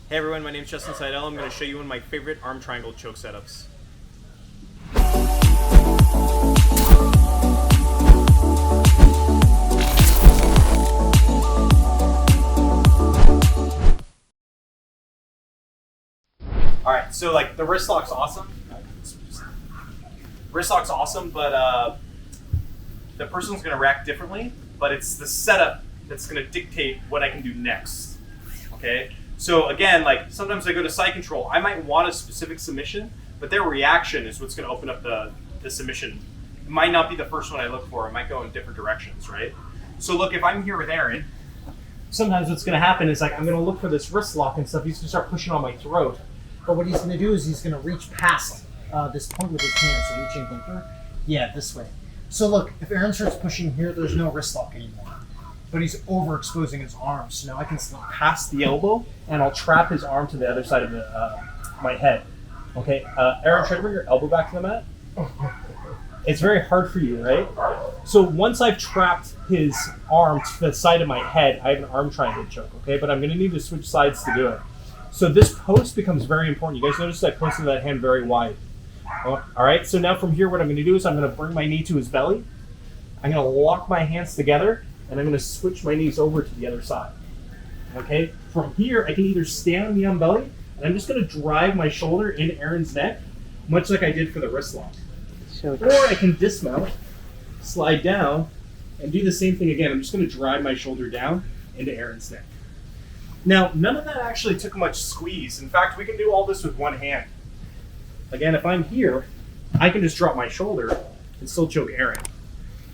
Hey everyone, my name is Justin Sidelle. I'm going to show you one of my favorite arm triangle choke setups. Alright, so like the wrist lock's awesome. Wrist lock's awesome, but the person's going to react differently, but it's the setup that's going to dictate what I can do next. Okay? So again, like sometimes I go to side control, I might want a specific submission, but their reaction is what's going to open up the submission. It might not be the first one I look for. It might go in different directions, right? So look, if I'm here with Aaron, sometimes what's going to happen is like I'm going to look for this wrist lock and stuff. He's going to start pushing on my throat. But what he's going to do is he's going to reach past this point with his hand, so reaching deeper. Yeah, this way. So look, if Aaron starts pushing here, there's no wrist lock anymore. But he's overexposing his arms. So now I can slip past the elbow, and I'll trap his arm to the other side of my head. Okay, Aaron, try to bring your elbow back to the mat. It's very hard for you, right? So once I've trapped his arm to the side of my head, I have an arm triangle choke, okay? But I'm going to need to switch sides to do it. So this post becomes very important. You guys notice I posted that hand very wide. All right, so now from here, what I'm going to do is I'm going to bring my knee to his belly. I'm going to lock my hands together, and I'm going to switch my knees over to the other side. Okay, from here, I can either stand on the belly, and I'm just going to drive my shoulder into Aaron's neck, much like I did for the wrist lock. Or I can dismount, slide down, and do the same thing again. I'm just going to drive my shoulder down into Aaron's neck. Now, none of that actually took much squeeze. In fact, we can do all this with one hand. Again, if I'm here, I can just drop my shoulder and still choke Aaron.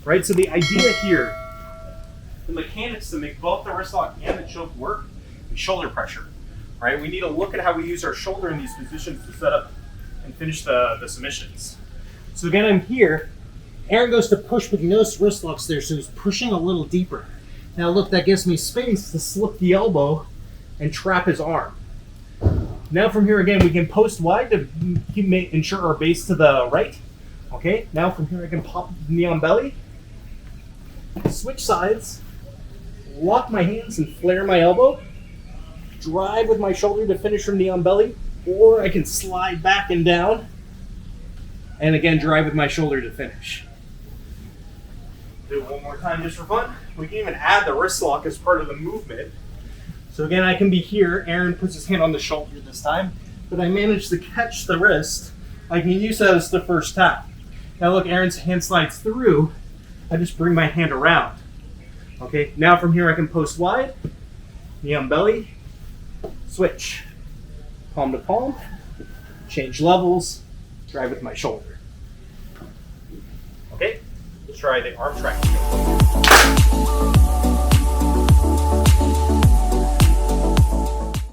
Right? So the idea here, the mechanics to make both the wrist lock and the choke work is shoulder pressure. Right? We need to look at how we use our shoulder in these positions to set up and finish the submissions. So again, I'm here. Aaron goes to push, but you notice wrist lock's there, so he's pushing a little deeper. Now look, that gives me space to slip the elbow and trap his arm. Now from here again, we can post wide to ensure our base to the right. Okay, now from here I can pop the knee on belly, switch sides, lock my hands and flare my elbow, drive with my shoulder to finish from knee on belly, or I can slide back and down, and again drive with my shoulder to finish. Do it one more time just for fun. We can even add the wrist lock as part of the movement. So again, I can be here. Aaron puts his hand on the shoulder this time, but I managed to catch the wrist. I can use that as the first tap. Now look, Aaron's hand slides through. I just bring my hand around. Okay, now from here I can post wide, knee on belly, switch, palm to palm, change levels, drive with my shoulder. Okay, let's try the arm triangle.